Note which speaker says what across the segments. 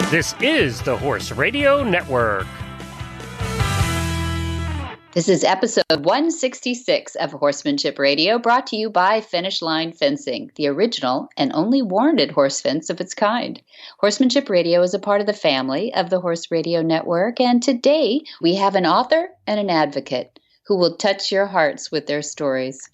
Speaker 1: This is the Horse Radio Network.
Speaker 2: This is episode 166 of Horsemanship Radio, brought to you by Finishline Fencing, the original and only warranted horse fence of its kind. Horsemanship Radio is a part of the family of the Horse Radio Network, and today we have an author and an advocate who will touch your hearts with their stories.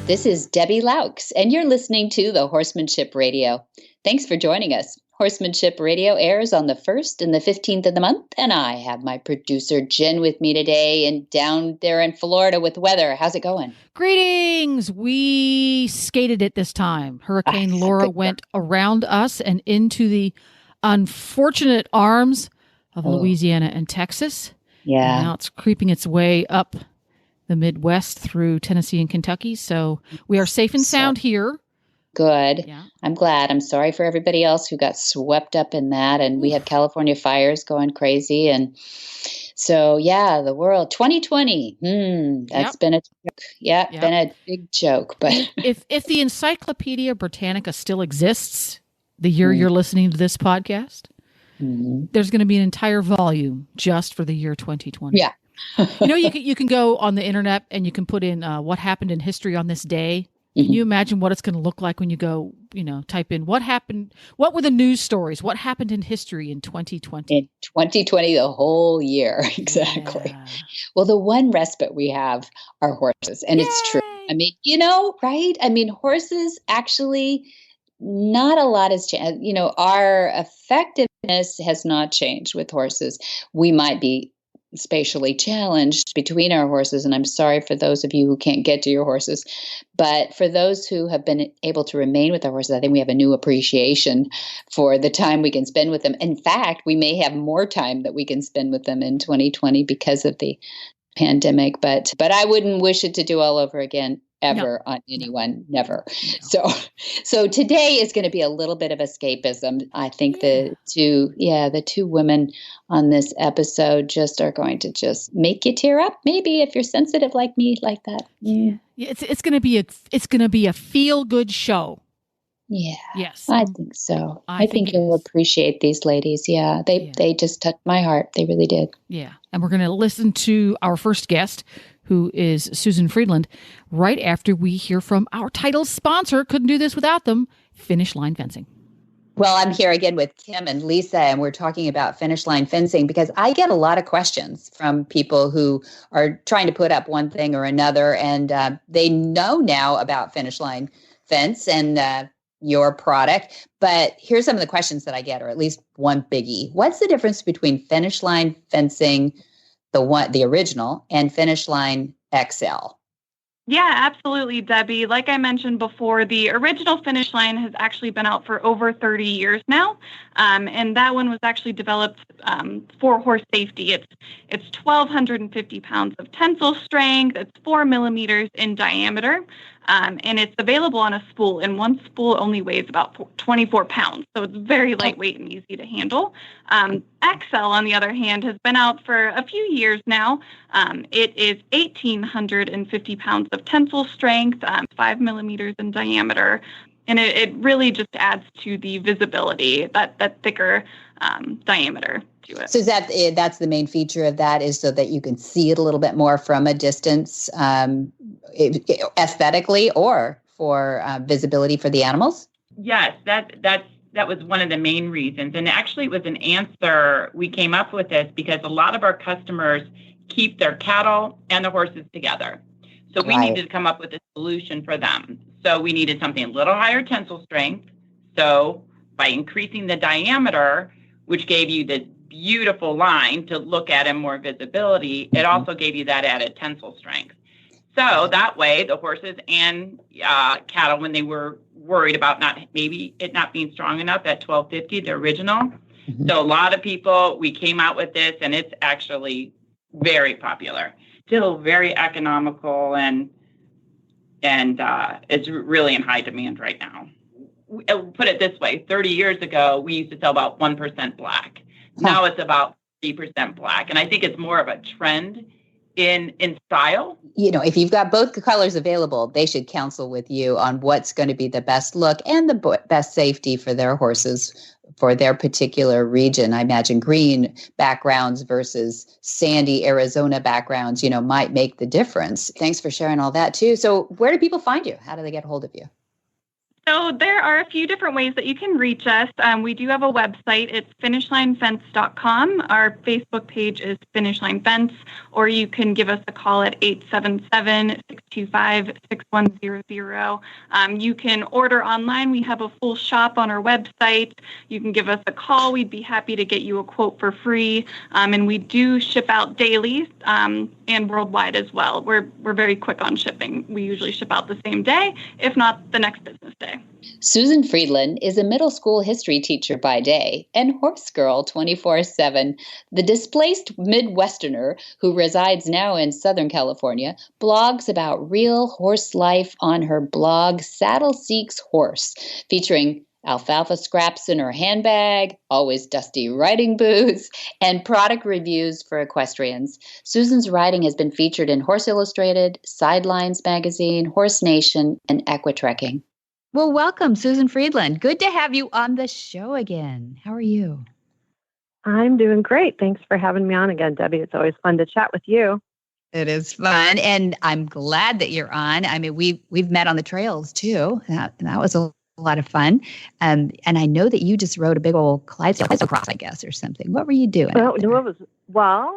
Speaker 2: This is Debbie Laux, and you're listening to the Horsemanship Radio. Thanks for joining us. Horsemanship Radio airs on the 1st and the 15th of the month, and I have my producer Jen with me today and down there in Florida with weather. How's it going?
Speaker 3: Greetings! We skated it this time. Hurricane Laura went around us and into the unfortunate arms of Louisiana and Texas.
Speaker 2: Yeah.
Speaker 3: And now it's creeping its way up the Midwest through Tennessee and Kentucky. So we are safe and sound here.
Speaker 2: Good.
Speaker 3: Yeah.
Speaker 2: I'm glad. I'm sorry for everybody else who got swept up in that. And we have California fires going crazy. And so, yeah, the world, 2020. That's been a joke. Yeah, been a big joke. But
Speaker 3: if the Encyclopedia Britannica still exists, the year you're listening to this podcast, there's going to be an entire volume just for the year 2020.
Speaker 2: Yeah.
Speaker 3: You can go on the internet and you can put in what happened in history on this day. Can you imagine what it's going to look like when you go, type in what happened, what were the news stories, what happened in history in 2020?
Speaker 2: In 2020, the whole year. Exactly.
Speaker 3: Yeah.
Speaker 2: Well, the one respite we have are horses. And it's true. I mean, right? I mean, horses actually, not a lot has changed. Our effectiveness has not changed with horses. We might be spatially challenged between our horses. And I'm sorry for those of you who can't get to your horses. But for those who have been able to remain with our horses, I think we have a new appreciation for the time we can spend with them. In fact, we may have more time that we can spend with them in 2020 because of the pandemic. But I wouldn't wish it to do all over again. Ever on anyone, never. No. So today is going to be a little bit of escapism. I think the two women on this episode just are going to just make you tear up. Maybe if you're sensitive like me, like that. Yeah,
Speaker 3: it's going to be a feel good show.
Speaker 2: Yeah.
Speaker 3: Yes.
Speaker 2: I think so. I think you'll appreciate these ladies. Yeah. They just touched my heart. They really did.
Speaker 3: Yeah. And we're going to listen to our first guest, who is Susan Friedland, right after we hear from our title sponsor. Couldn't do this without them, Finishline Fencing.
Speaker 2: Well, I'm here again with Kim and Lisa, and we're talking about Finishline Fencing because I get a lot of questions from people who are trying to put up one thing or another, and they know now about Finishline Fence and your product. But here's some of the questions that I get, or at least one biggie. What's the difference between Finishline Fencing, the original, and Finishline XL?
Speaker 4: Yeah, absolutely, Debbie. Like I mentioned before, the original Finishline has actually been out for over 30 years now, and that one was actually developed for horse safety. It's 1,250 pounds of tensile strength. It's 4 millimeters in diameter, and it's available on a spool, and one spool only weighs about 24 pounds, so it's very lightweight and easy to handle. XL, on the other hand, has been out for a few years now. It is 1,850 pounds of tensile strength, 5 millimeters in diameter, and it really just adds to the visibility, that thicker diameter to it.
Speaker 2: So that's the main feature of that, is so that you can see it a little bit more from a distance, aesthetically, or for visibility for the animals?
Speaker 5: Yes, that was one of the main reasons. And actually it was an answer. We came up with this because a lot of our customers keep their cattle and the horses together. So we needed to come up with a solution for them. So we needed something a little higher tensile strength. So by increasing the diameter, which gave you the beautiful line to look at and more visibility, it also gave you that added tensile strength. So that way the horses and cattle, when they were worried about maybe it not being strong enough at 1250, the original. So a lot of people, we came out with this, and it's actually very popular. Still very economical, and it's really in high demand right now. Put it this way, 30 years ago, we used to sell about 1% black. Now it's about 90% black. And I think it's more of a trend in style.
Speaker 2: If you've got both the colors available, they should counsel with you on what's going to be the best look and the best safety for their horses for their particular region. I imagine green backgrounds versus sandy Arizona backgrounds, might make the difference. Thanks for sharing all that too. So where do people find you? How do they get a hold of you?
Speaker 4: So there are a few different ways that you can reach us. We do have a website. It's finishlinefence.com. Our Facebook page is Finishline Fence, or you can give us a call at 877-625-6100. You can order online. We have a full shop on our website. You can give us a call. We'd be happy to get you a quote for free. And we do ship out daily and worldwide as well. We're very quick on shipping. We usually ship out the same day, if not the next business day.
Speaker 2: Susan Friedland is a middle school history teacher by day and horse girl 24/7. The displaced Midwesterner who resides now in Southern California blogs about real horse life on her blog, Saddle Seeks Horse, featuring alfalfa scraps in her handbag, always dusty riding boots, and product reviews for equestrians. Susan's writing has been featured in Horse Illustrated, Sidelines Magazine, Horse Nation, and Equitrekking. Well, welcome, Susan Friedland. Good to have you on the show again. How are you?
Speaker 6: I'm doing great. Thanks for having me on again, Debbie. It's always fun to chat with you.
Speaker 2: It is fun, and I'm glad that you're on. I mean, we've met on the trails too. That was a lot of fun. And I know that you just rode a big old Clydesdale cross, I guess, or something. What were you doing?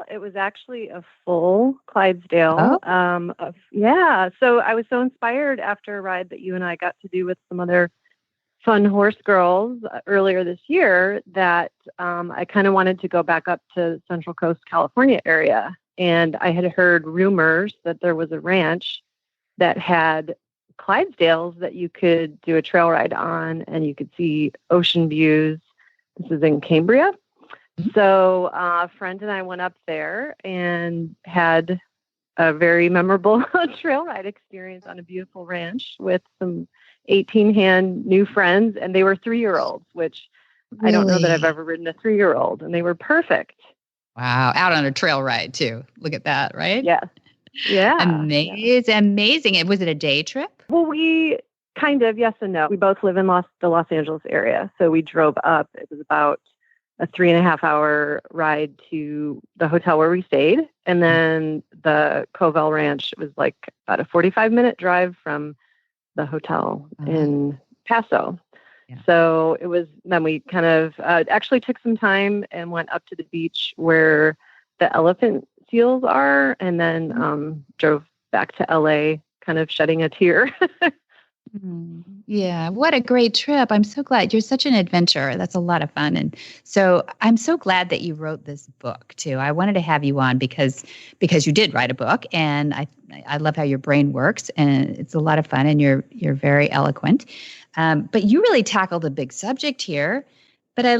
Speaker 6: It was actually a full Clydesdale.
Speaker 2: Oh.
Speaker 6: So I was so inspired after a ride that you and I got to do with some other fun horse girls earlier this year that I kind of wanted to go back up to Central Coast California area. And I had heard rumors that there was a ranch that had Clydesdales that you could do a trail ride on and you could see ocean views. This is in Cambria. Mm-hmm. So a friend and I went up there and had a very memorable trail ride experience on a beautiful ranch with some 18-hand new friends, and they were 3-year-olds, which really? I don't know that I've ever ridden a 3-year-old, and they were perfect.
Speaker 2: Wow. Out on a trail ride too. Look at that, right?
Speaker 6: Yes. Yeah.
Speaker 2: Amazing. Was it a day trip?
Speaker 6: Well, we kind of, yes and no. We both live in the Los Angeles area. So we drove up. It was about a 3.5-hour ride to the hotel where we stayed. And then the Covell Ranch was like about a 45-minute drive from the hotel in Paso. Yeah. So it was, then we kind of actually took some time and went up to the beach where the elephant seals are, and then drove back to LA, kind of shedding a tear.
Speaker 2: Yeah, what a great trip. I'm so glad. You're such an adventurer. That's a lot of fun. And so I'm so glad that you wrote this book too. I wanted to have you on because you did write a book, and I love how your brain works, and it's a lot of fun, and you're very eloquent. But you really tackled a big subject here. But I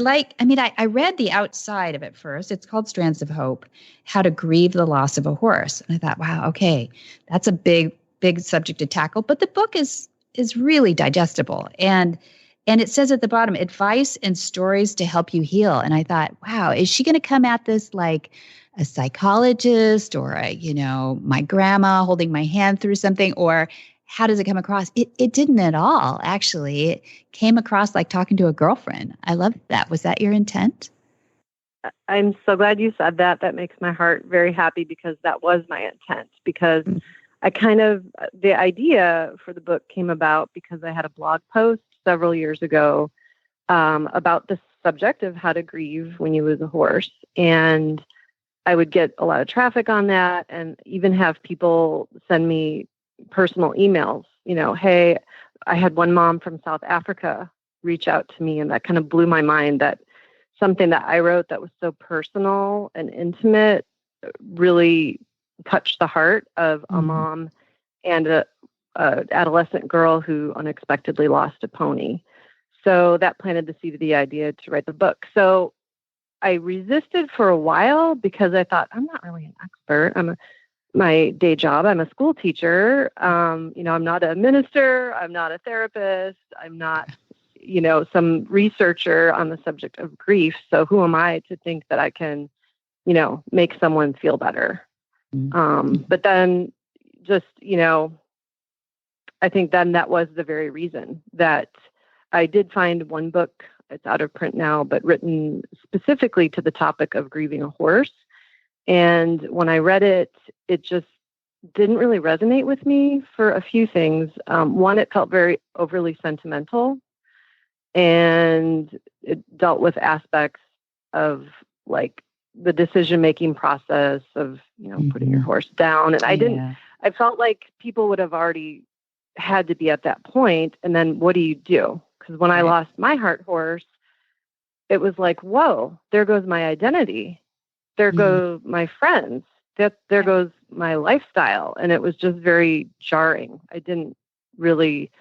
Speaker 2: read the outside of it first. It's called Strands of Hope, How to Grieve the Loss of a Horse. And I thought, wow, okay, that's a big subject to tackle. But the book is really digestible. And it says at the bottom, advice and stories to help you heal. And I thought, wow, is she going to come at this like a psychologist or my grandma holding my hand through something? Or how does it come across? It didn't at all, actually. It came across like talking to a girlfriend. I love that. Was that your intent?
Speaker 6: I'm so glad you said that. That makes my heart very happy, because that was my intent. Because the idea for the book came about because I had a blog post several years ago about the subject of how to grieve when you lose a horse. And I would get a lot of traffic on that, and even have people send me personal emails, hey, I had one mom from South Africa reach out to me, and that kind of blew my mind, that something that I wrote that was so personal and intimate really touched the heart of a mom and a adolescent girl who unexpectedly lost a pony. So that planted the seed of the idea to write the book. So I resisted for a while because I thought, I'm not really an expert. My day job, I'm a school teacher. I'm not a minister. I'm not a therapist. I'm not, some researcher on the subject of grief. So who am I to think that I can make someone feel better. But then just, I think then that was the very reason that I did find one book, it's out of print now, but written specifically to the topic of grieving a horse. And when I read it, it just didn't really resonate with me for a few things. One, it felt very overly sentimental, and it dealt with aspects of like the decision-making process of, putting your horse down. And I felt like people would have already had to be at that point. And then what do you do? Because when I lost my heart horse, it was like, whoa, there goes my identity. There go my friends. There goes my lifestyle. And it was just very jarring. I didn't really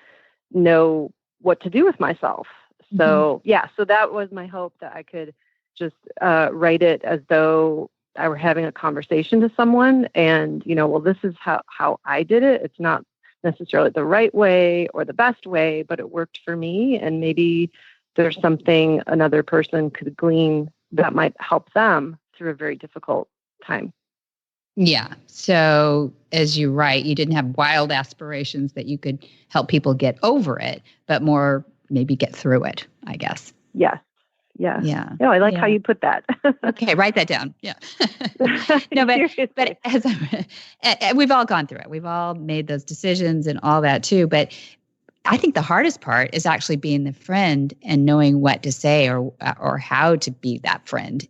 Speaker 6: know what to do with myself. So, so that was my hope, that I could just write it as though I were having a conversation to someone. And, well, this is how I did it. It's not necessarily the right way or the best way, but it worked for me. And maybe there's something another person could glean that might help them through a very difficult time.
Speaker 7: Yeah. So as you write, you didn't have wild aspirations that you could help people get over it, but more maybe get through it, I guess.
Speaker 6: Yes. Yeah.
Speaker 7: Yeah.
Speaker 6: No, I like how you put that.
Speaker 7: Okay. Write that down. Yeah. No, but as we've all gone through it. We've all made those decisions and all that too. But I think the hardest part is actually being the friend and knowing what to say or how to be that friend,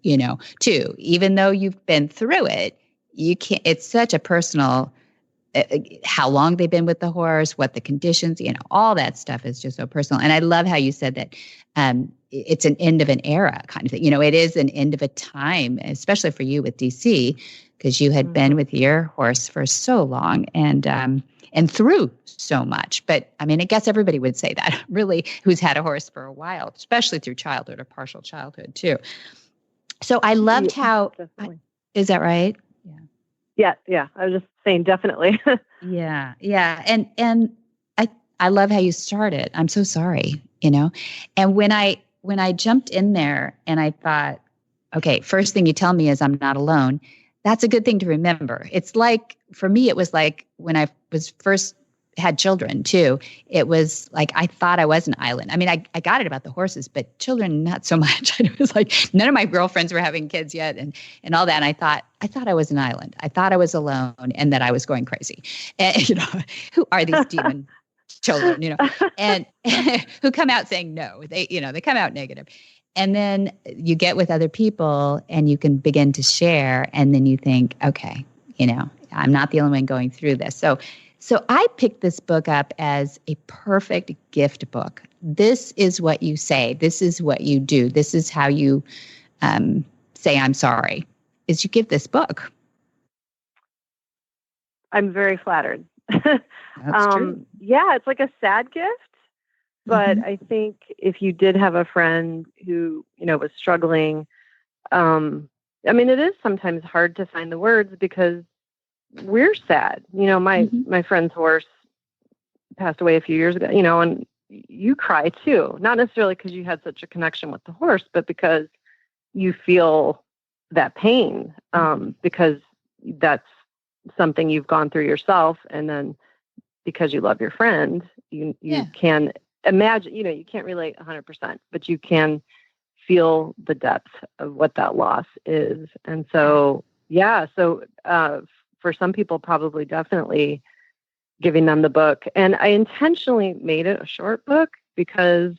Speaker 7: too. Even though you've been through it, you can't, it's such a personal, how long they've been with the horse, what the conditions, all that stuff is just so personal. And I love how you said that it's an end of an era kind of thing. It is an end of a time, especially for you with DC, because you had been with your horse for so long and through so much. But I mean, I guess everybody would say that, really, who's had a horse for a while, especially through childhood or partial childhood too. So I loved how, is that right?
Speaker 6: Yeah. I was just saying, definitely.
Speaker 7: Yeah. And I love how you started. I'm so sorry, And when I jumped in there and I thought, okay, first thing you tell me is I'm not alone. That's a good thing to remember. It's like, for me, it was like when I was first had children too, it was like, I thought I was an island. I mean, I got it about the horses, but children, not so much. It was like, none of my girlfriends were having kids yet and all that. And I thought I was an island. I thought I was alone and that I was going crazy. And, who are these demon children, and who come out saying no, they come out negative. And then you get with other people and you can begin to share. And then you think, okay, I'm not the only one going through this. So I picked this book up as a perfect gift book. This is what you say. This is what you do. This is how you say, I'm sorry, is you give this book.
Speaker 6: I'm very flattered.
Speaker 7: That's true.
Speaker 6: Yeah, it's like a sad gift. But I think if you did have a friend who, was struggling, it is sometimes hard to find the words because we're sad. My friend's horse passed away a few years ago, and you cry too, not necessarily because you had such a connection with the horse, but because you feel that pain, because that's something you've gone through yourself. And then because you love your friend, you can imagine, you can't relate 100%, but you can feel the depth of what that loss is. And so, for some people, probably definitely giving them the book. And I intentionally made it a short book because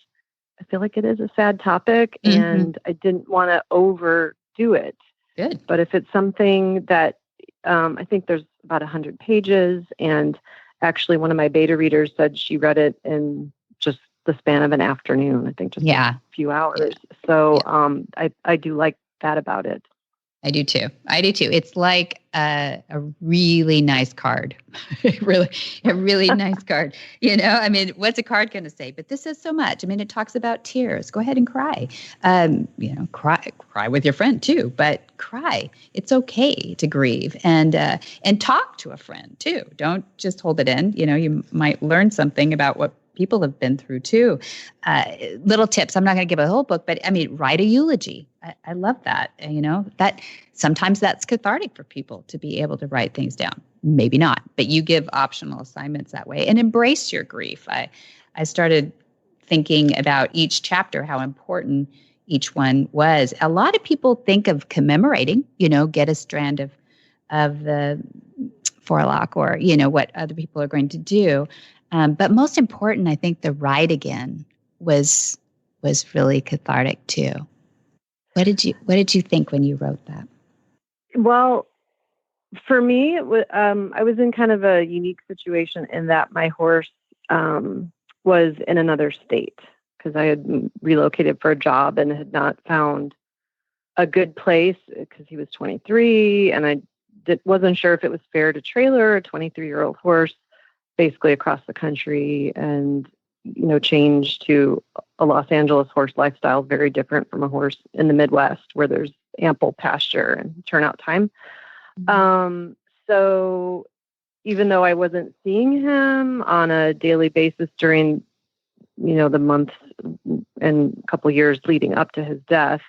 Speaker 6: I feel like it is a sad topic and I didn't want to overdo it.
Speaker 7: Good.
Speaker 6: But if it's something that I think there's about 100 pages, and actually one of my beta readers said she read it in just the span of an afternoon, I think just a few hours. So I do like that about it.
Speaker 7: I do too. It's like a really nice card, a really nice card. What's a card going to say? But this says so much. It talks about tears. Go ahead and cry. Cry with your friend too, but cry. It's okay to grieve and talk to a friend too. Don't just hold it in. You might learn something about what people have been through too. Little tips. I'm not going to give a whole book, but I mean, write a eulogy. I love that. That sometimes that's cathartic for people to be able to write things down. Maybe not, but you give optional assignments that way and embrace your grief. I started thinking about each chapter, how important each one was. A lot of people think of commemorating, get a strand of the forelock or, what other people are going to do. But most important, I think the ride again was really cathartic too. What did you think when you wrote that?
Speaker 6: Well, for me, I was in kind of a unique situation in that my horse was in another state because I had relocated for a job and had not found a good place because he was 23 and I wasn't sure if it was fair to trailer a 23-year-old horse basically across the country and, change to a Los Angeles horse lifestyle, very different from a horse in the Midwest where there's ample pasture and turnout time. Mm-hmm. So even though I wasn't seeing him on a daily basis during, the months and couple years leading up to his death,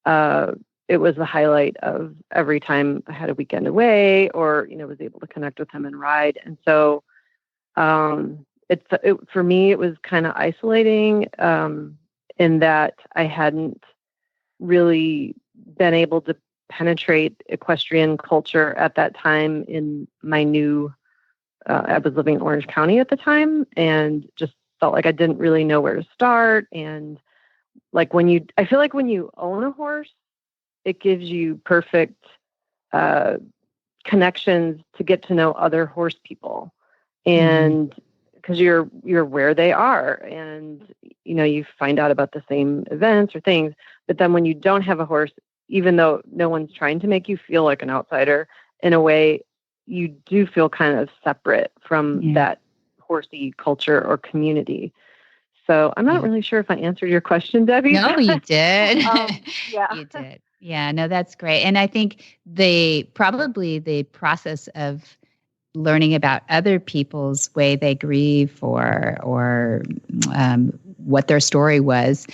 Speaker 6: it was the highlight of every time I had a weekend away or, was able to connect with him and ride. And so, for me, it was kind of isolating, in that I hadn't really been able to penetrate equestrian culture at that time in my I was living in Orange County at the time and just felt like I didn't really know where to start. And I feel like when you own a horse, it gives you perfect connections to get to know other horse people. And because you're where they are and, you find out about the same events or things. But then when you don't have a horse, even though no one's trying to make you feel like an outsider, in a way, you do feel kind of separate from that horsey culture or community. So I'm not really sure if I answered your question, Debbie.
Speaker 7: No, you did.
Speaker 6: Yeah.
Speaker 7: You did. Yeah, no, that's great. And I think probably the process of learning about other people's way they grieve or what their story was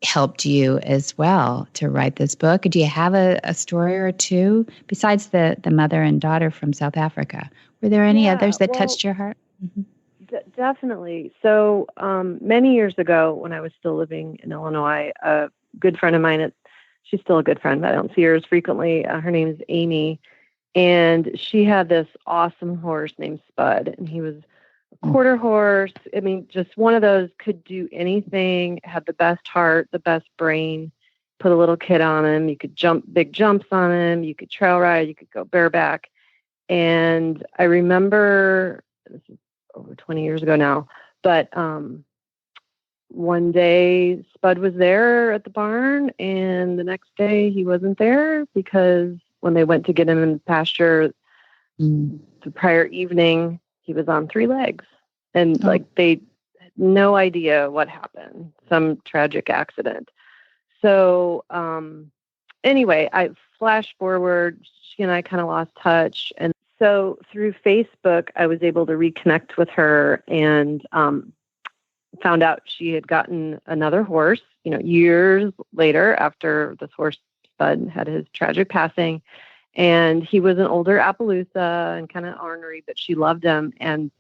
Speaker 7: helped you as well to write this book. Do you have a story or two besides the mother and daughter from South Africa? Were there any others that touched your heart? Mm-hmm.
Speaker 6: Definitely. So many years ago when I was still living in Illinois, a good friend of mine, she's still a good friend, but I don't see her as frequently. Her name is Amy. And she had this awesome horse named Spud. And he was a quarter horse. I mean, just one of those, could do anything, had the best heart, the best brain, put a little kid on him. You could jump big jumps on him. You could trail ride. You could go bareback. And I remember, this is over 20 years ago now, but one day Spud was there at the barn and the next day he wasn't there because when they went to get him in the pasture the prior evening, he was on 3 legs and they had no idea what happened, some tragic accident. So anyway, I flash forward, she and I kind of lost touch. And so through Facebook, I was able to reconnect with her and found out she had gotten another horse, years later after this horse Spud had his tragic passing. And he was an older Appaloosa and kind of ornery, but she loved him. And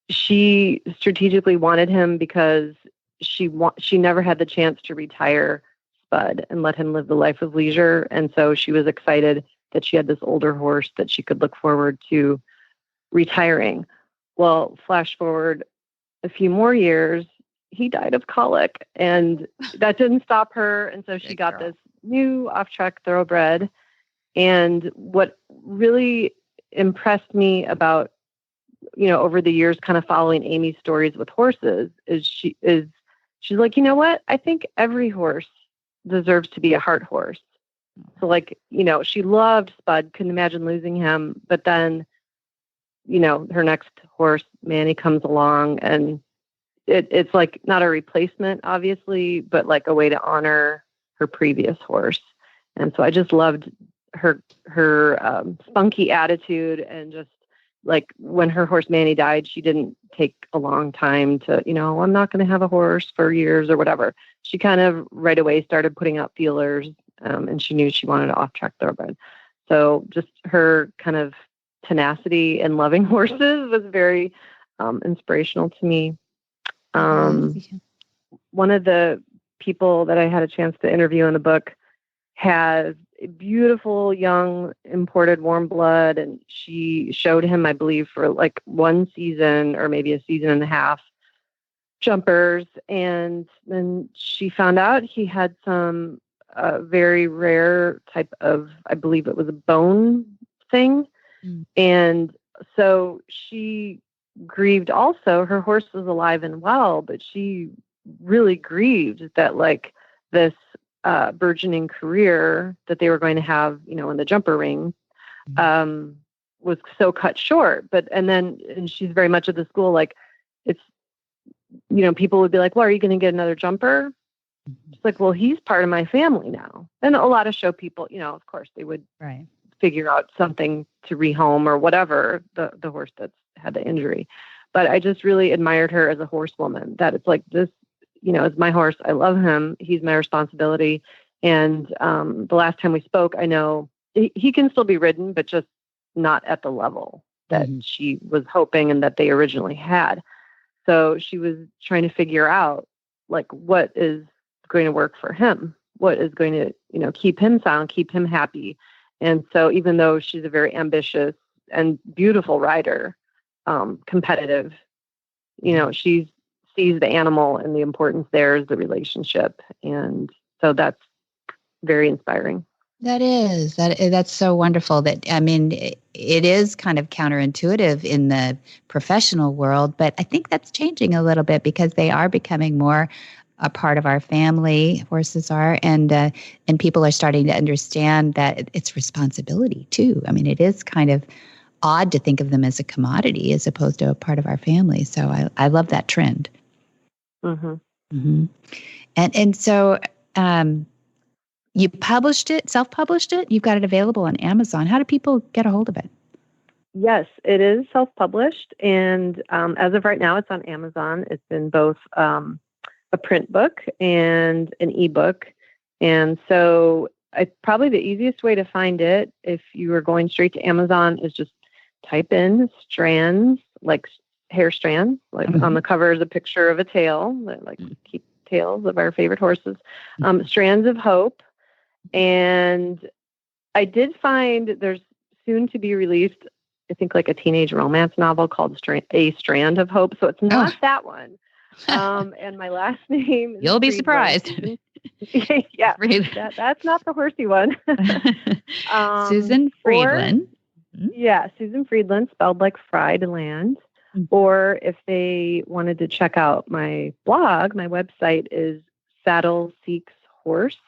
Speaker 6: she strategically wanted him because she never had the chance to retire Spud and let him live the life of leisure. And so she was excited that she had this older horse that she could look forward to retiring. Well, flash forward a few more years, he died of colic, and that didn't stop her. And so she got this new off-track thoroughbred. And what really impressed me about, over the years, kind of following Amy's stories with horses is she's like, you know what? I think every horse deserves to be a heart horse. So she loved Spud, couldn't imagine losing him. But then, her next horse, Manny, comes along and it's like not a replacement, obviously, but like a way to honor her previous horse. And so I just loved her spunky attitude and just, like when her horse Manny died, she didn't take a long time to, I'm not going to have a horse for years or whatever. She kind of right away started putting out feelers, and she knew she wanted to off-track thoroughbred. So just her kind of tenacity and loving horses was very inspirational to me. One of the people that I had a chance to interview in the book has a beautiful young imported warm blood, and she showed him, I believe, for like one season or maybe a season and a half jumpers, and then she found out he had some very rare type of, I believe it was a bone thing. And so she grieved also. Her horse was alive and well, but she really grieved that like this burgeoning career that they were going to have, in the jumper ring, was so cut short. And she's very much of the school, like it's, people would be like, well, are you going to get another jumper? It's like, well, he's part of my family now. And a lot of show people, of course they would figure out something to rehome or whatever, the horse that's had the injury. But I just really admired her as a horsewoman, that it's like this, is my horse. I love him. He's my responsibility. And the last time we spoke, I know he can still be ridden, but just not at the level that she was hoping and that they originally had. So she was trying to figure out like what is going to work for him, what is going to, keep him sound, keep him happy. And so even though she's a very ambitious and beautiful rider, competitive, she sees the animal and the importance there is the relationship. And so that's very inspiring.
Speaker 7: That's so wonderful. It is kind of counterintuitive in the professional world, but I think that's changing a little bit because they are becoming more a part of our family. Horses are, and people are starting to understand that it's responsibility too. It is kind of odd to think of them as a commodity as opposed to a part of our family. So I love that trend. And so you published it, self-published it. You've got it available on Amazon. How do people get a hold of it?
Speaker 6: Yes, it is self-published, and as of right now, it's on Amazon. It's in both a print book and an ebook. And so probably the easiest way to find it, if you are going straight to Amazon, is just type in Strands, like hair strands. Like on the cover is a picture of a tail, like keep tails of our favorite horses. Strands of Hope. And I did find there's soon to be released, I think, like a teenage romance novel called A Strand of Hope. So it's not that one. And my last name is
Speaker 7: You'll be
Speaker 6: Friedland.
Speaker 7: surprised.
Speaker 6: Yeah, that's not the horsey one.
Speaker 7: Susan Friedland.
Speaker 6: Yeah, Susan Friedland, spelled like Friedland. Or if they wanted to check out my blog, my website is Saddle Seeks Horse,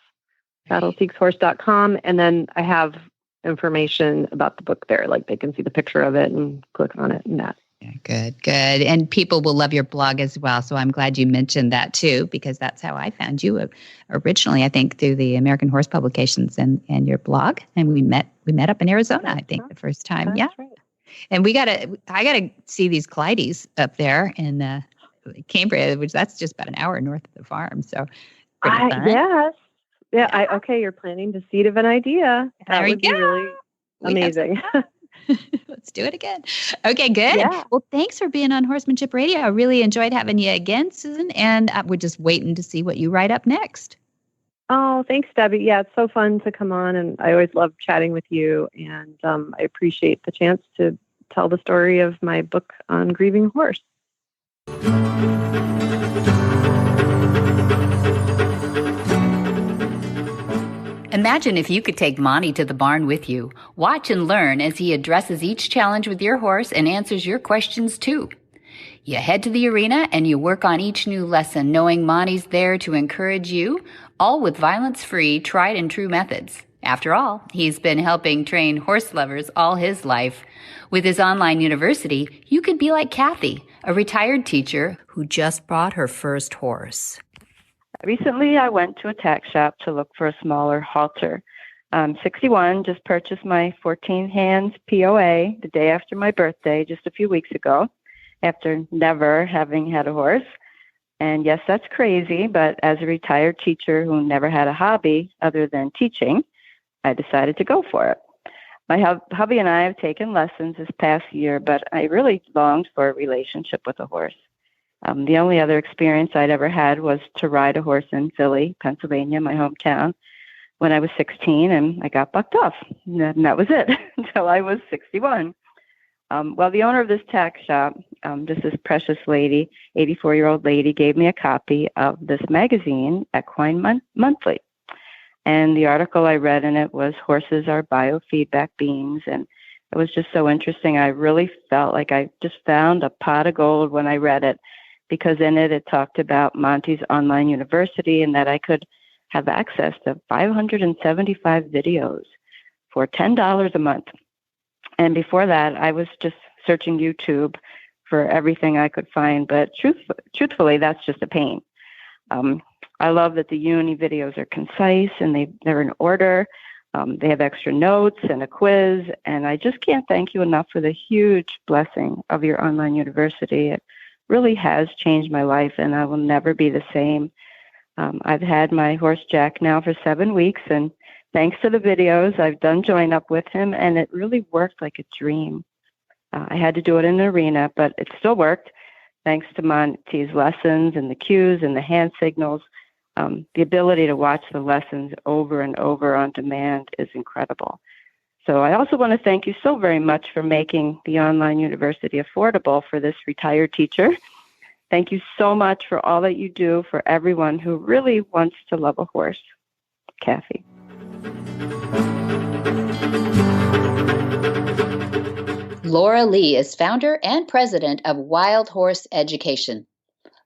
Speaker 6: saddleseekshorse.com. And then I have information about the book there. Like they can see the picture of it and click on it and that.
Speaker 7: Yeah, good. And people will love your blog as well. So I'm glad you mentioned that too, because that's how I found you originally, I think, through the American Horse Publications and your blog. And we met up in Arizona, I think, the first time.
Speaker 6: That's right.
Speaker 7: And I gotta see these Clydes up there in Cambria, which that's just about an hour north of the farm. So pretty fun.
Speaker 6: Yes. Yeah. Okay. You're planting the seed of an idea. That would be really amazing.
Speaker 7: Let's do it again. Okay, good.
Speaker 6: Yeah.
Speaker 7: Well, thanks for being on Horsemanship Radio. I really enjoyed having you again, Susan, and we're just waiting to see what you write up next.
Speaker 6: Oh, thanks, Debbie. Yeah, it's so fun to come on, and I always love chatting with you, and I appreciate the chance to tell the story of my book on grieving horse.
Speaker 8: Imagine if you could take Monty to the barn with you. Watch and learn as he addresses each challenge with your horse and answers your questions too. You head to the arena and you work on each new lesson, knowing Monty's there to encourage you, all with violence-free, tried and true methods. After all, he's been helping train horse lovers all his life. With his online university, you could be like Kathy, a retired teacher who just bought her first horse.
Speaker 9: Recently, I went to a tack shop to look for a smaller halter.
Speaker 6: I'm 61, just purchased my 14 hands POA the day after my birthday, just a few weeks ago, after never having had a horse. And yes, that's crazy, but as a retired teacher who never had a hobby other than teaching, I decided to go for it. My hubby and I have taken lessons this past year, but I really longed for a relationship with a horse. The only other experience I'd ever had was to ride a horse in Philly, Pennsylvania, my hometown, when I was 16, and I got bucked off. And that was it until I was 61. Well, the owner of this tack shop, just this precious lady, 84-year-old lady, gave me a copy of this magazine, Equine Monthly. And the article I read in it was Horses Are Biofeedback Beings. And it was just so interesting. I really felt like I just found a pot of gold when I read it, because in it talked about Monty's online university and that I could have access to 575 videos for $10 a month. And before that, I was just searching YouTube for everything I could find. But truthfully, that's just a pain. I love that the uni videos are concise and they're in order. They have extra notes and a quiz. And I just can't thank you enough for the huge blessing of your online university. It really has changed my life, and I will never be the same. I've had my horse Jack now for 7 weeks, and thanks to the videos, I've done join up with him, and it really worked like a dream. I had to do it in an arena, but it still worked, thanks to Monty's lessons and the cues and the hand signals. The ability to watch the lessons over and over on demand is incredible. So I also want to thank you so very much for making the online university affordable for this retired teacher. Thank you so much for all that you do for everyone who really wants to love a horse. Kathy.
Speaker 2: Laura Leigh is founder and president of Wild Horse Education.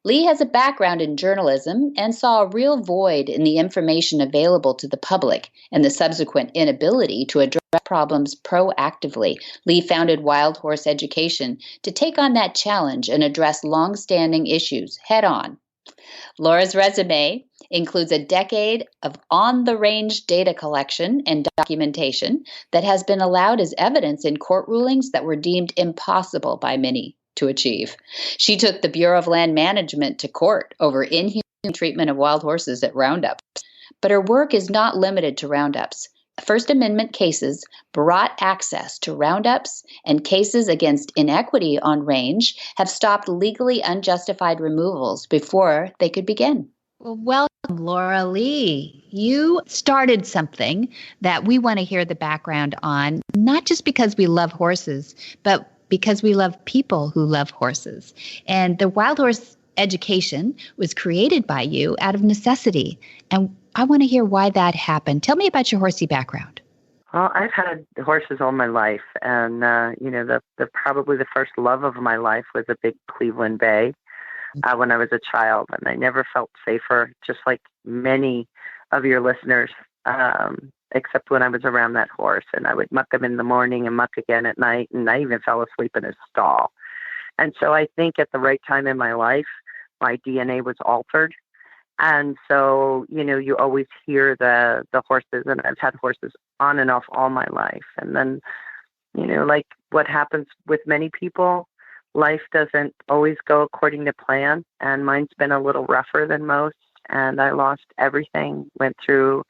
Speaker 2: Leigh has a background in journalism and saw a real void in the information available to the public and the subsequent inability to address problems proactively. Leigh founded Wild Horse Education to take on that challenge and address long-standing issues head-on. Laura's resume includes a decade of on-the-range data collection and documentation that has been allowed as evidence in court rulings that were deemed impossible by many to achieve. She took the Bureau of Land Management to court over inhumane treatment of wild horses at roundups. But her work is not limited to roundups. First Amendment cases brought access to roundups, and cases against inequity on range have stopped legally unjustified removals before they could begin.
Speaker 7: Well, welcome, Laura Leigh. You started something that we want to hear the background on, not just because we love horses, but because we love people who love horses. And the Wild Horse Education was created by you out of necessity. And I want to hear why that happened. Tell me about your horsey background.
Speaker 9: Well, I've had horses all my life. And, probably the first love of my life was a big Cleveland Bay when I was a child. And I never felt safer, just like many of your listeners, except when I was around that horse. And I would muck him in the morning and muck again at night. And I even fell asleep in his stall. And so I think at the right time in my life, my DNA was altered. And so, you always hear the horses, and I've had horses on and off all my life. And then, like what happens with many people, life doesn't always go according to plan. And mine's been a little rougher than most. And I lost everything, went through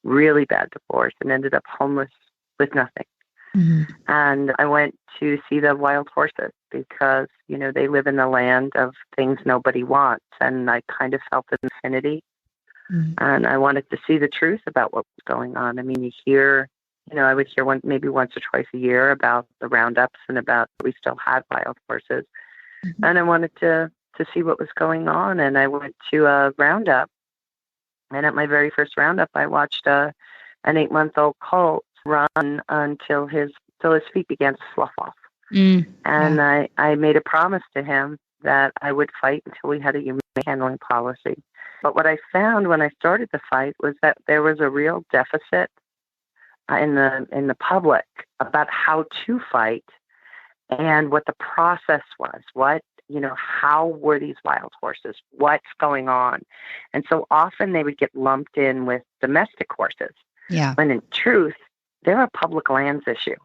Speaker 9: really bad divorce, and ended up homeless with nothing. Mm-hmm. And I went to see the wild horses because, they live in the land of things nobody wants. And I kind of felt an affinity. Mm-hmm. And I wanted to see the truth about what was going on. I mean, you hear, I would hear maybe once or twice a year about the roundups and about we still had wild horses. Mm-hmm. And I wanted to see what was going on. And I went to a roundup. And at my very first roundup, I watched an 8-month-old colt run until his feet began to slough off. And I made a promise to him that I would fight until we had a humane handling policy. But what I found when I started the fight was that there was a real deficit in the public about how to fight and what the process was. How were these wild horses? What's going on? And so often they would get lumped in with domestic horses.
Speaker 7: Yeah.
Speaker 9: When in truth, they're a public lands issue.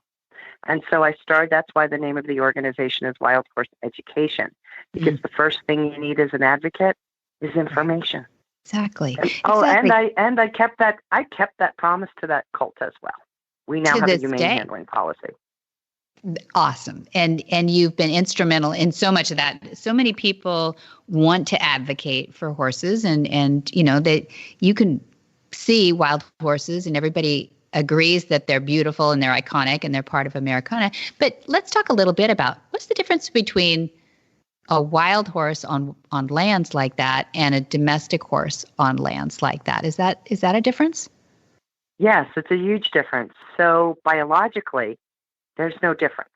Speaker 9: And so that's why the name of the organization is Wild Horse Education, because the first thing you need as an advocate is information.
Speaker 7: Exactly.
Speaker 9: And I kept that promise to that cult as well. We now have a humane handling policy.
Speaker 7: Awesome. And you've been instrumental in so much of that. So many people want to advocate for horses, and you know that you can see wild horses and everybody agrees that they're beautiful and they're iconic and they're part of Americana. But let's talk a little bit about what's the difference between a wild horse on lands like that and a domestic horse on lands like that. Is that a difference?
Speaker 9: Yes, it's a huge difference. So biologically, there's no difference.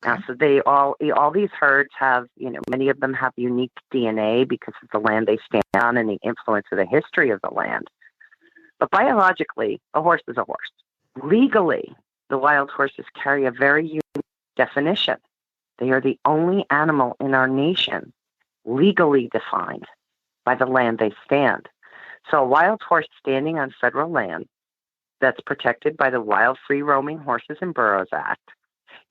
Speaker 9: Now, so all these herds have, you know, many of them have unique DNA because of the land they stand on and the influence of the history of the land. But biologically, a horse is a horse. Legally, the wild horses carry a very unique definition. They are the only animal in our nation legally defined by the land they stand. So a wild horse standing on federal land that's protected by the Wild Free Roaming Horses and Burros Act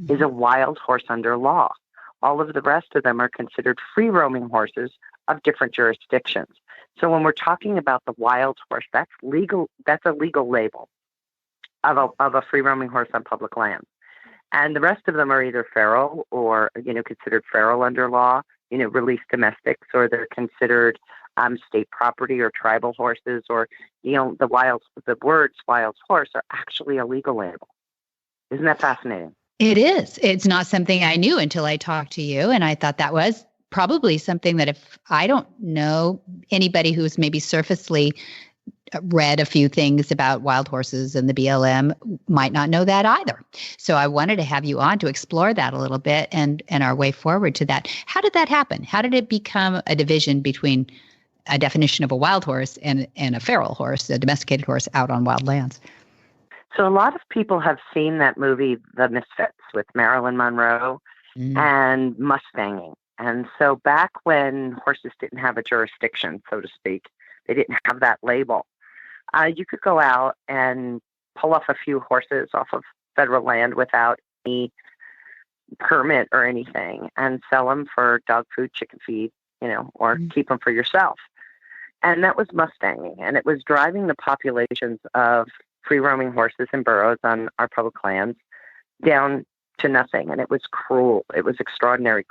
Speaker 9: is a wild horse under law. All of the rest of them are considered free roaming horses of different jurisdictions. So when we're talking about the wild horse, that's legal. That's a legal label of a free roaming horse on public land. And the rest of them are either feral or, you know, considered feral under law, you know, released domestics, or they're considered state property or tribal horses, or, you know, the words wild horse are actually a legal label. Isn't that fascinating?
Speaker 7: It is. It's not something I knew until I talked to you. And I thought that was probably something that if I don't know anybody who's maybe surfacely read a few things about wild horses and the BLM might not know that either. So I wanted to have you on to explore that a little bit and our way forward to that. How did that happen? How did it become a division between a definition of a wild horse and a feral horse, a domesticated horse out on wild lands?
Speaker 9: So a lot of people have seen that movie, The Misfits, with Marilyn Monroe and Mustanging. And so back when horses didn't have a jurisdiction, so to speak, they didn't have that label. You could go out and pull off a few horses off of federal land without any permit or anything and sell them for dog food, chicken feed, you know, or keep them for yourself. And that was Mustanging. And it was driving the populations of free roaming horses and burros on our public lands down to nothing. And it was cruel. It was extraordinary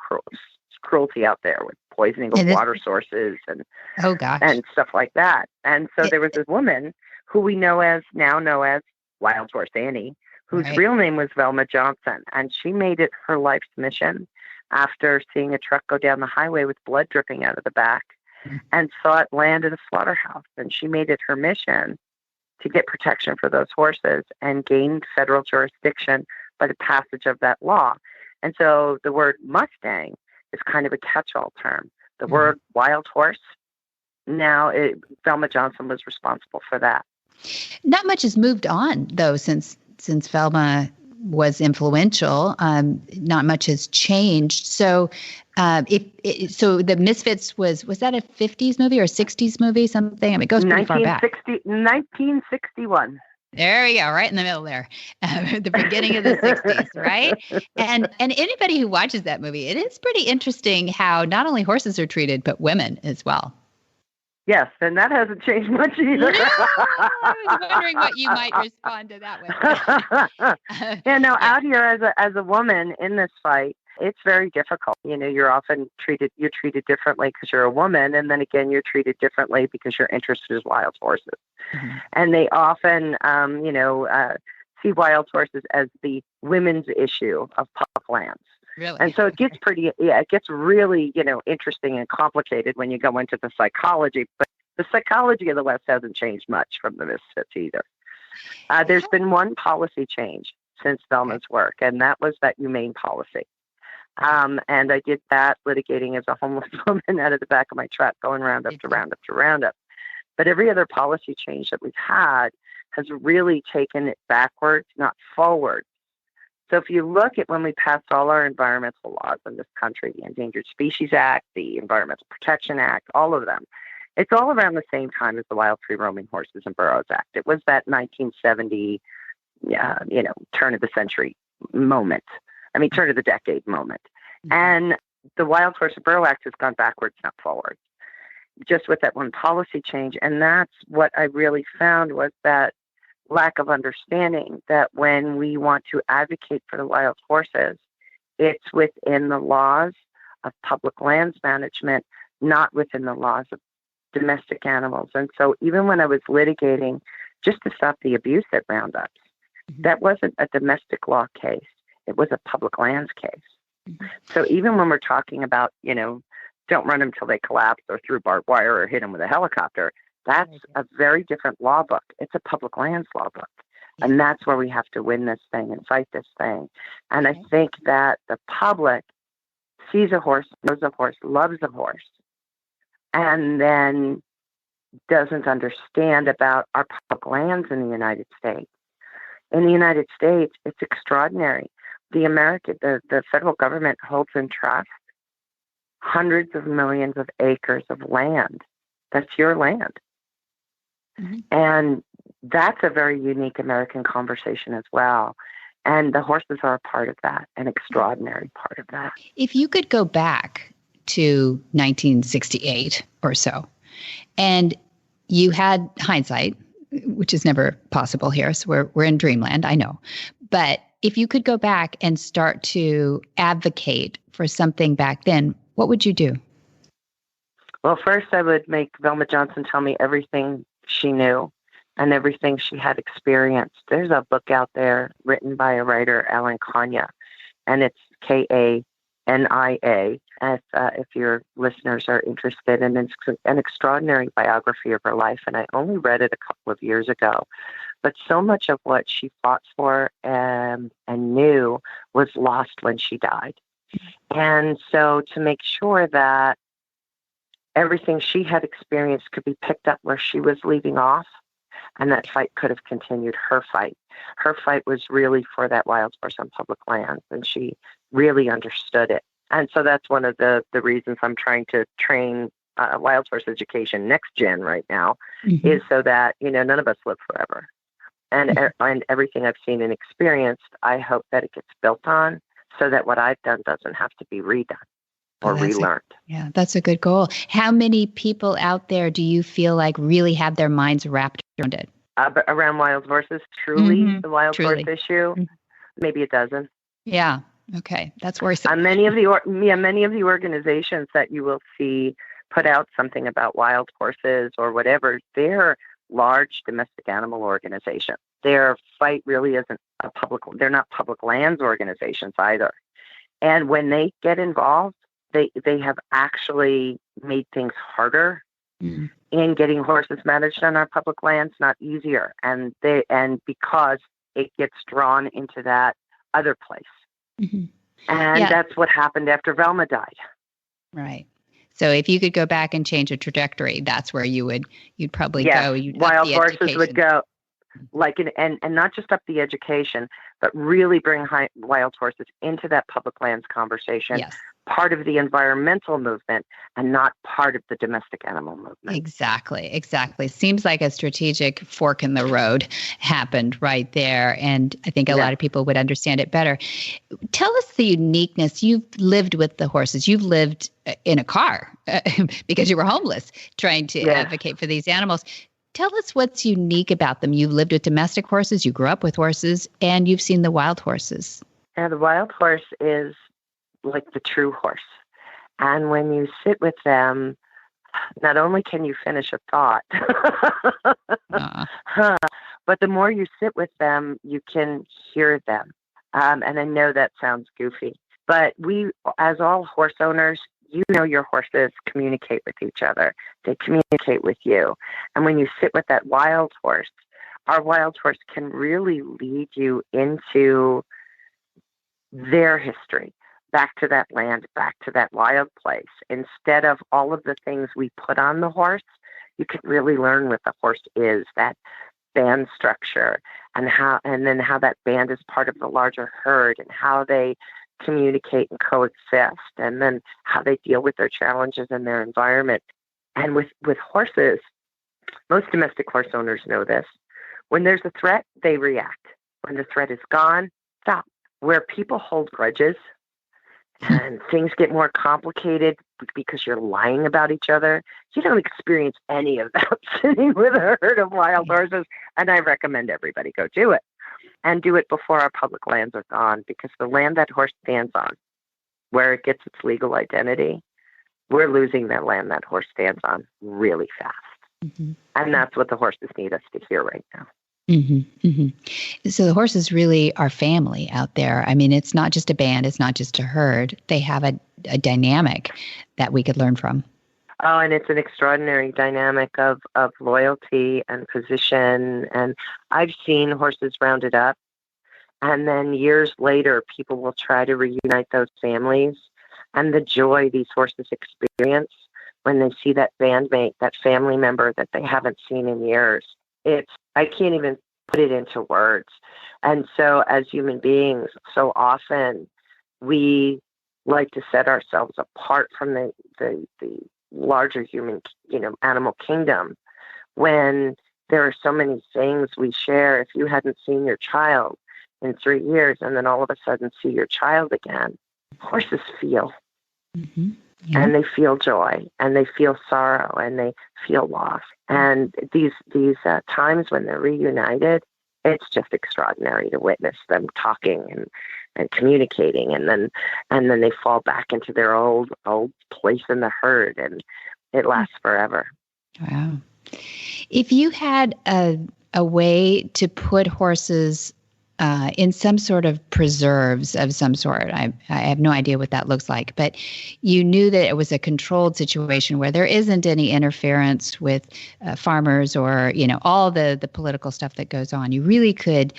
Speaker 9: cruelty out there with poisoning of water sources and stuff like that. And so there was this woman who we now know as Wild Horse Annie, whose real name was Velma Johnson. And she made it her life's mission after seeing a truck go down the highway with blood dripping out of the back and saw it land in a slaughterhouse. And she made it her mission to get protection for those horses and gained federal jurisdiction by the passage of that law. And so the word Mustang is kind of a catch-all term. The word wild horse, Velma Johnson was responsible for that.
Speaker 7: Not much has moved on, though, since Velma was influential. Not much has changed. So so the Misfits, was that a 50s movie or a 60s movie, something? I mean, it goes pretty far back.
Speaker 9: 1961.
Speaker 7: There we go, right in the middle there, the beginning of the 60s, right? And anybody who watches that movie, it is pretty interesting how not only horses are treated, but women as well.
Speaker 9: Yes, and that hasn't changed much either.
Speaker 7: No, I was wondering what you might respond to that with.
Speaker 9: Out here as a woman in this fight, it's very difficult. You know, you're treated differently because you're a woman, and then again, you're treated differently because your interest is wild horses. And they often, see wild horses as the women's issue of public lands.
Speaker 7: Really?
Speaker 9: And so it gets really, interesting and complicated when you go into the psychology. But the psychology of the West hasn't changed much from the Misfits either. There's been one policy change since Velma's work, and that was that humane policy. And I did that litigating as a homeless woman out of the back of my truck, going roundup to roundup to roundup. But every other policy change that we've had has really taken it backwards, not forward. So if you look at when we passed all our environmental laws in this country, the Endangered Species Act, the Environmental Protection Act, all of them, It's all around the same time as the Wild Free Roaming Horses and Burros Act. It was that 1970, turn of the century moment. I mean, turn of the decade moment. And the Wild Horse and Burro Act has gone backwards, not forwards, just with that one policy change. And that's what I really found was that lack of understanding that when we want to advocate for the wild horses, it's within the laws of public lands management, not within the laws of domestic animals. And so even when I was litigating just to stop the abuse at roundups, that wasn't a domestic law case. It was a public lands case. So even when we're talking about, don't run them till they collapse or through barbed wire or hit them with a helicopter, that's a very different law book. It's a public lands law book. And that's where we have to win this thing and fight this thing. And I think that the public sees a horse, knows a horse, loves a horse, and then doesn't understand about our public lands in the United States. In the United States, it's extraordinary. The federal government holds in trust hundreds of millions of acres of land. That's your land. And that's a very unique American conversation as well. And the horses are a part of that, an extraordinary part of that.
Speaker 7: If you could go back to 1968 or so, and you had hindsight, which is never possible here, so we're in dreamland, I know. But if you could go back and start to advocate for something back then, what would you do?
Speaker 9: Well, first I would make Velma Johnson tell me everything she knew and everything she had experienced. There's a book out there written by a writer, Alan Kania, and it's Kania. If your listeners are interested, and it's an extraordinary biography of her life. And I only read it a couple of years ago, but so much of what she fought for and knew was lost when she died. And so to make sure that everything she had experienced could be picked up where she was leaving off, and that fight could have continued, her fight. Her fight was really for that wild horse on public lands, and she really understood it. And so that's one of the reasons I'm trying to train wild horse education next gen right now, is so that, none of us live forever. And everything I've seen and experienced, I hope that it gets built on so that what I've done doesn't have to be redone or relearned.
Speaker 7: That's a good goal. How many people out there do you feel like really have their minds wrapped around it?
Speaker 9: Around wild horses, truly, the wild horse issue, maybe a dozen.
Speaker 7: Yeah. Okay. That's worrisome.
Speaker 9: Many of the organizations that you will see put out something about wild horses or whatever, they're large domestic animal organizations. Their fight really isn't they're not public lands organizations either. And when they get involved, they have actually made things harder in getting horses managed on our public lands, not easier. And because it gets drawn into that other place. And that's what happened after Velma died. Right.
Speaker 7: So if you could go back and change a trajectory, that's where you'd probably go.
Speaker 9: Wild horses would go, and not just up the education, but really bring wild horses into that public lands conversation. Yes. Part of the environmental movement and not part of the domestic animal movement.
Speaker 7: Exactly. Seems like a strategic fork in the road happened right there. And I think a lot of people would understand it better. Tell us the uniqueness. You've lived with the horses. You've lived in a car because you were homeless trying to advocate for these animals. Tell us what's unique about them. You've lived with domestic horses, you grew up with horses, and you've seen the wild horses.
Speaker 9: Yeah, the wild horse is like the true horse. And when you sit with them, not only can you finish a thought, but the more you sit with them, you can hear them. And I know that sounds goofy, but we, as all horse owners, your horses communicate with each other. They communicate with you. And when you sit with that wild horse, our wild horse can really lead you into their history, back to that land, back to that wild place. Instead of all of the things we put on the horse, you can really learn what the horse is, that band structure, and then how that band is part of the larger herd, and how they communicate and coexist, and then how they deal with their challenges in their environment. And with horses, most domestic horse owners know this. When there's a threat, they react. When the threat is gone, stop. Where people hold grudges and things get more complicated because you're lying about each other, you don't experience any of that sitting with a herd of wild horses. And I recommend everybody go do it. And do it before our public lands are gone, because the land that horse stands on, where it gets its legal identity, we're losing that land that horse stands on really fast. Mm-hmm. And that's what the horses need us to hear right now.
Speaker 7: Mm-hmm, mm-hmm. So the horses really are family out there. I mean, it's not just a band. It's not just a herd. They have a dynamic that we could learn from.
Speaker 9: Oh, and it's an extraordinary dynamic of loyalty and position. And I've seen horses rounded up. And then years later, people will try to reunite those families. And the joy these horses experience when they see that bandmate, that family member that they haven't seen in years. I can't even put it into words. And so as human beings, so often we like to set ourselves apart from the larger human, animal kingdom, when there are so many things we share. If you hadn't seen your child in 3 years and then all of a sudden see your child again, horses feel. Mm-hmm. Yeah. And they feel joy, and they feel sorrow, and they feel loss. And these times when they're reunited, it's just extraordinary to witness them talking and communicating, and then they fall back into their old place in the herd, and it lasts forever.
Speaker 7: Wow! If you had a way to put horses in some sort of preserves of some sort. I have no idea what that looks like, but you knew that it was a controlled situation where there isn't any interference with farmers or, all the political stuff that goes on. You really could,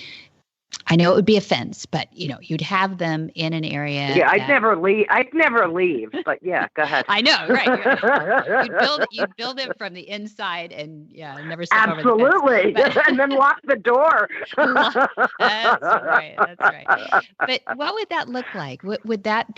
Speaker 7: I know it would be a fence, but, you'd have them in an area.
Speaker 9: Yeah, I'd never leave, but yeah, go ahead.
Speaker 7: I know, right. You'd build it from the inside and never step over the fence. But,
Speaker 9: and then lock the door.
Speaker 7: That's right. But what would that look like? Would that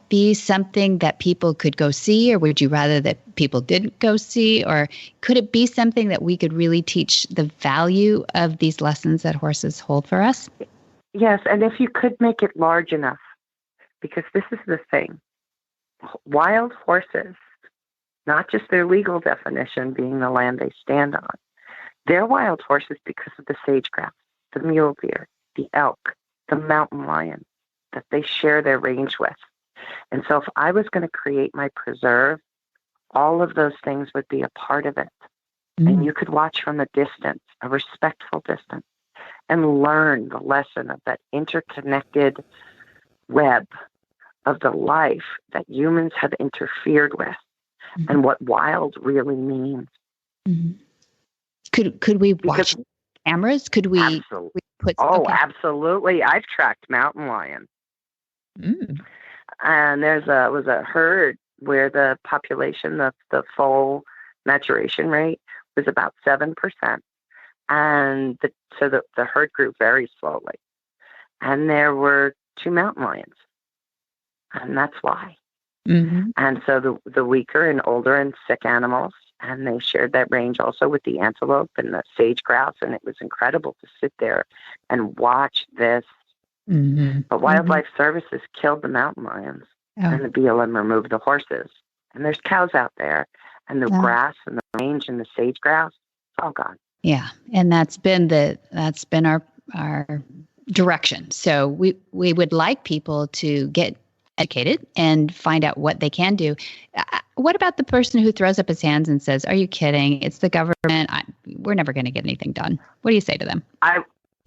Speaker 7: be something that people could go see, or would you rather that people didn't go see? Or could it be something that we could really teach the value of these lessons that horses hold for us?
Speaker 9: Yes, and if you could make it large enough, because this is the thing. Wild horses, not just their legal definition being the land they stand on, they're wild horses because of the sage-grouse, the mule deer, the elk, the mountain lion that they share their range with. And so if I was going to create my preserve, all of those things would be a part of it. And you could watch from a distance, a respectful distance, and learn the lesson of that interconnected web of the life that humans have interfered with, and what wild really means. Mm-hmm.
Speaker 7: Could we watch cameras? Could we, put?
Speaker 9: Oh, okay. Absolutely! I've tracked mountain lion, and was a herd where the population, the full maturation rate was about 7%. And so the herd grew very slowly. And there were 2 mountain lions. And that's why. Mm-hmm. And so the weaker and older and sick animals, and they shared that range also with the antelope and the sage grouse. And it was incredible to sit there and watch this. Mm-hmm. But Wildlife Services killed the mountain lions, and the BLM removed the horses. And there's cows out there, and the grass and the range and the sage grouse, it's all gone.
Speaker 7: Yeah, and that's been our direction. So we would like people to get educated and find out what they can do. What about the person who throws up his hands and says, "Are you kidding? It's the government. We're never going to get anything done." What do you say to them?
Speaker 9: I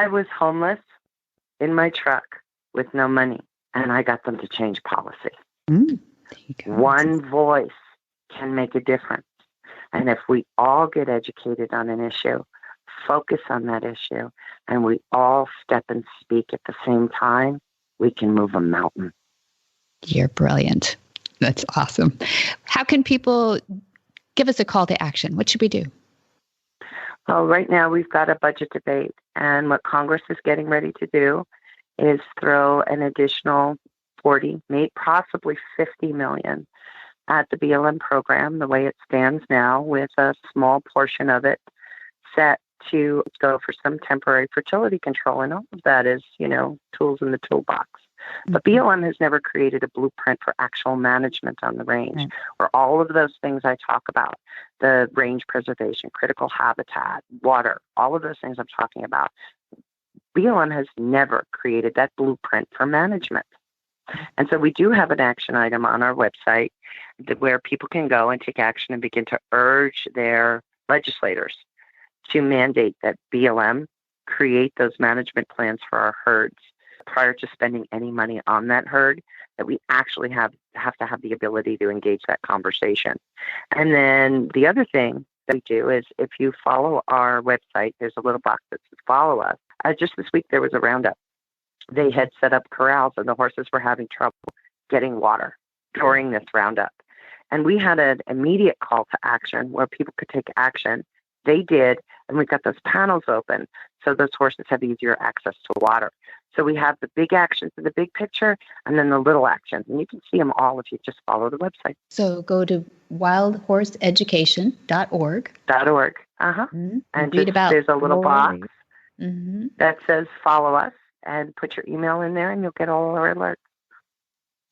Speaker 9: was homeless in my truck with no money, and I got them to change policy. One voice can make a difference. And if we all get educated on an issue, focus on that issue, and we all step and speak at the same time, we can move a mountain.
Speaker 7: You're brilliant. That's awesome. How can people give us a call to action? What should we do?
Speaker 9: Well, right now we've got a budget debate, and what Congress is getting ready to do is throw an additional 40, maybe possibly 50 million at the BLM program the way it stands now, with a small portion of it set to go for some temporary fertility control. And all of that is, tools in the toolbox. But BLM has never created a blueprint for actual management on the range, where all of those things I talk about, the range preservation, critical habitat, water, all of those things I'm talking about, BLM has never created that blueprint for management. And so we do have an action item on our website where people can go and take action and begin to urge their legislators to mandate that BLM create those management plans for our herds prior to spending any money on that herd, that we actually have to have the ability to engage that conversation. And then the other thing that we do is, if you follow our website, there's a little box that says follow us. Just this week, there was a roundup. They had set up corrals and the horses were having trouble getting water during this roundup. And we had an immediate call to action where people could take action. They did, and we got those panels open so those horses have easier access to water. So we have the big actions in the big picture and then the little actions. And you can see them all if you just follow the website.
Speaker 7: So go to wildhorseeducation.org.
Speaker 9: .org. And there's a little box that says follow us, and put your email in there and you'll get all our alerts.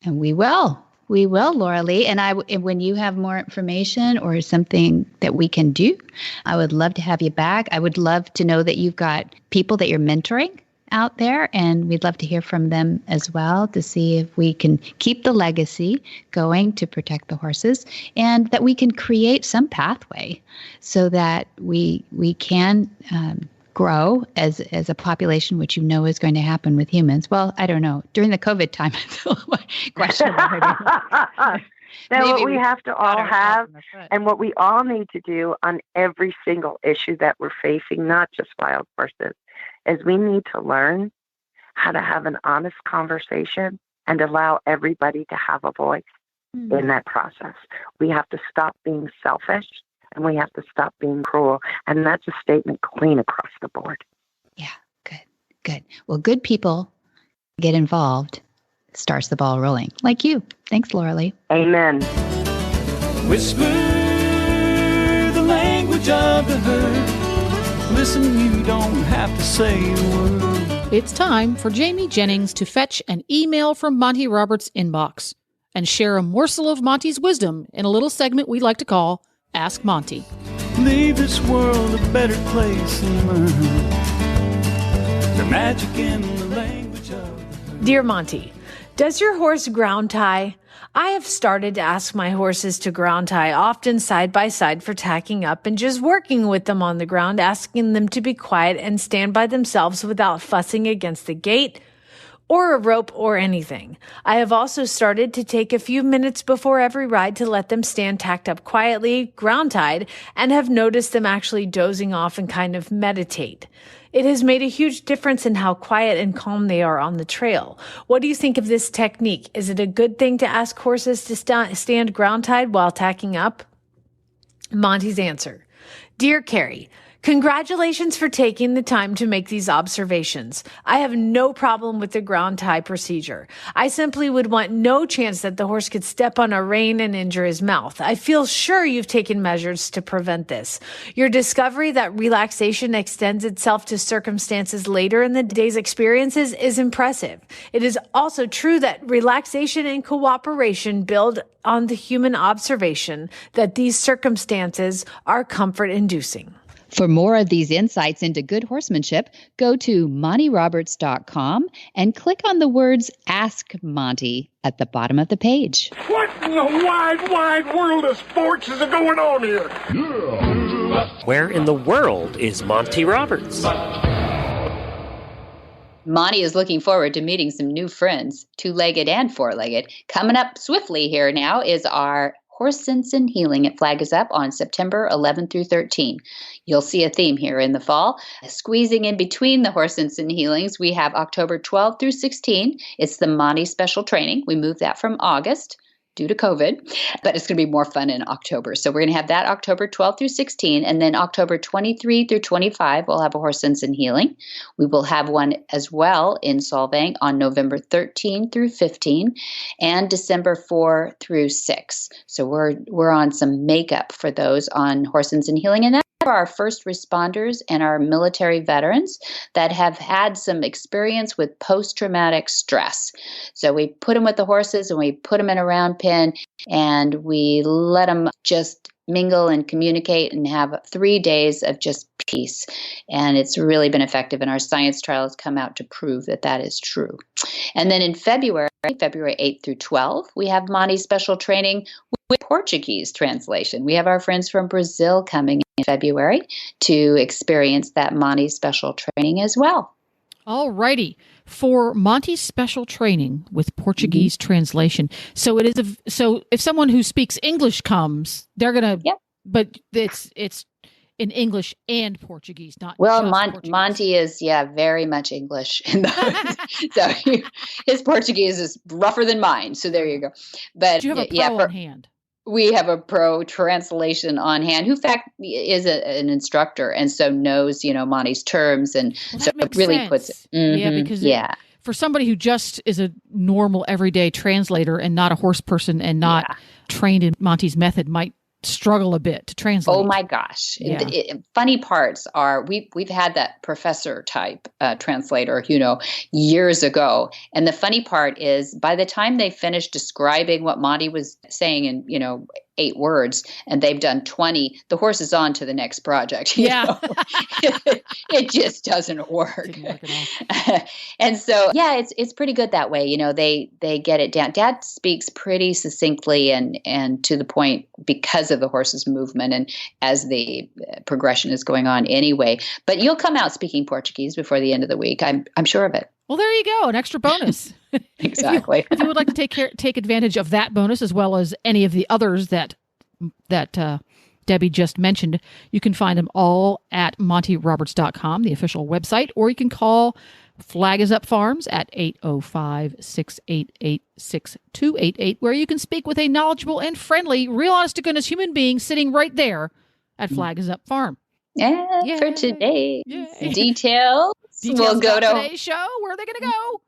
Speaker 7: And we will, Laura Leigh. And when you have more information or something that we can do, I would love to have you back. I would love to know that you've got people that you're mentoring out there, and we'd love to hear from them as well to see if we can keep the legacy going to protect the horses, and that we can create some pathway so that we can grow as a population, which is going to happen with humans. Well, I don't know. During the COVID time, it's a little questionable.
Speaker 9: Now, what we have to all have, and what we all need to do on every single issue that we're facing, not just wild horses, is we need to learn how to have an honest conversation and allow everybody to have a voice in that process. We have to stop being selfish, and we have to stop being cruel. And that's a statement clean across the board.
Speaker 7: Yeah, good. Well, good people get involved, starts the ball rolling. Like you. Thanks, Laura Leigh.
Speaker 9: Amen.
Speaker 10: Whisper the language of the herd. Listen, you don't have to say a word.
Speaker 3: It's time for Jamie Jennings to fetch an email from Monty Roberts' inbox and share a morsel of Monty's wisdom in a little segment we like to call Ask Monty.
Speaker 10: Leave this world a better place and learn the magic in the language of the herd.
Speaker 11: Dear Monty, does your horse ground tie? I have started to ask my horses to ground tie, often side by side for tacking up, and just working with them on the ground, asking them to be quiet and stand by themselves without fussing against the gate or a rope or anything. I have also started to take a few minutes before every ride to let them stand tacked up quietly, ground tied, and have noticed them actually dozing off and kind of meditate. It has made a huge difference in how quiet and calm they are on the trail. What do you think of this technique? Is it a good thing to ask horses to stand ground tied while tacking up? Monty's answer. Dear Carrie, congratulations for taking the time to make these observations. I have no problem with the ground tie procedure. I simply would want no chance that the horse could step on a rein and injure his mouth. I feel sure you've taken measures to prevent this. Your discovery that relaxation extends itself to circumstances later in the day's experiences is impressive. It is also true that relaxation and cooperation build on the human observation that these circumstances are comfort-inducing.
Speaker 7: For more of these insights into good horsemanship, go to MontyRoberts.com and click on the words Ask Monty at the bottom of the page.
Speaker 12: What in the wide world of sports is going on here?
Speaker 1: Where in the world is Monty Roberts?
Speaker 2: Monty is looking forward to meeting some new friends, two-legged and four-legged. Coming up swiftly here now is our Horse Sense and Healing. It flags up on September 11 through 13. You'll see a theme here in the fall. Squeezing in between the Horse Sense and Healings, we have October 12 through 16. It's the Monty Special Training. We moved that from August due to COVID, but it's going to be more fun in October. So we're going to have that October 12th through 16, and then October 23 through 25, we'll have a Horse Sense and Healing. We will have one as well in Solvang on November 13 through 15 and December 4 through 6. So we're on some makeup for those on Horse Sense and Healing, and that's for our first responders and our military veterans that have had some experience with post-traumatic stress. So we put them with the horses and we put them in a round pen and we let them just mingle and communicate and have 3 days of just peace. And it's really been effective. And our science trials come out to prove that that is true. And then in February 8th through 12, we have Monty's special training with Portuguese translation. We have our friends from Brazil coming in February to experience that Monty's special training as well.
Speaker 3: All righty. For Monty's special training with Portuguese translation. So it is so if someone who speaks English comes, they're going to but it's in English and Portuguese, not just Portuguese.
Speaker 2: Monty is very much English. So his Portuguese is rougher than mine. So there you go. But
Speaker 3: do you have a pro on hand?
Speaker 2: We have a pro translation on hand who, in fact, is an instructor and so knows, Monty's terms. And so it really
Speaker 3: sense.
Speaker 2: puts it.
Speaker 3: Yeah, because for somebody who just is a normal everyday translator and not a horse person and not trained in Monty's method might struggle a bit to translate.
Speaker 2: Oh my gosh. Yeah. Funny parts are we've had that professor type translator, years ago. And the funny part is by the time they finished describing what Monty was saying in, 8 words and they've done 20, the horse is on to the next project. It just doesn't work. And so, it's pretty good that way. They get it down. Dad speaks pretty succinctly and to the point because of the horse's movement and as the progression is going on anyway. But you'll come out speaking Portuguese before the end of the week. I'm sure of it.
Speaker 3: Well, there you go. An extra bonus.
Speaker 2: Exactly.
Speaker 3: If you would like to take advantage of that bonus as well as any of the others that Debbie just mentioned, you can find them all at montyroberts.com, the official website, or you can call Flag is Up Farms at 805-688-6288, where you can speak with a knowledgeable and friendly, real honest-to-goodness human being sitting right there at Flag is Up Farm.
Speaker 2: For today's details, we'll go to
Speaker 3: today's show. Where are they going to go?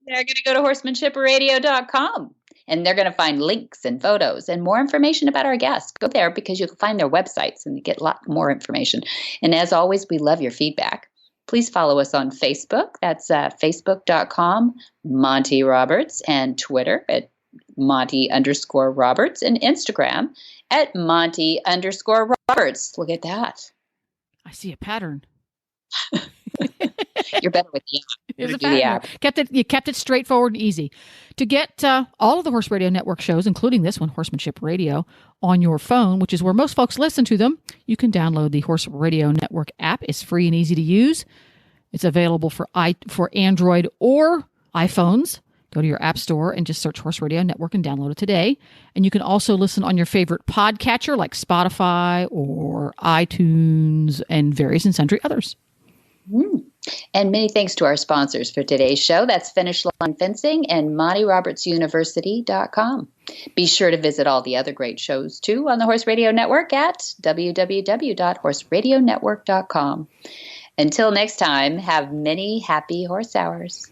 Speaker 2: They're going to go to horsemanshipradio.com, and they're going to find links and photos and more information about our guests. Go there because you'll find their websites and get a lot more information. And as always, we love your feedback. Please follow us on Facebook. That's facebook.com, Monty Roberts, and Twitter at Monty_Roberts, and Instagram at Monty_Roberts. Look at that.
Speaker 3: I see a pattern.
Speaker 2: You're better with the app.
Speaker 3: You kept it straightforward and easy. To get all of the Horse Radio Network shows, including this one, Horsemanship Radio, on your phone, which is where most folks listen to them, you can download the Horse Radio Network app. It's free and easy to use. It's available for Android or iPhones. Go to your app store and just search Horse Radio Network and download it today. And you can also listen on your favorite podcatcher like Spotify or iTunes and various and sundry others.
Speaker 2: And many thanks to our sponsors for today's show. That's Finishline Fencing and MontyRobertsUniversity.com. Be sure to visit all the other great shows, too, on the Horse Radio Network at www.horseradionetwork.com. Until next time, have many happy horse hours.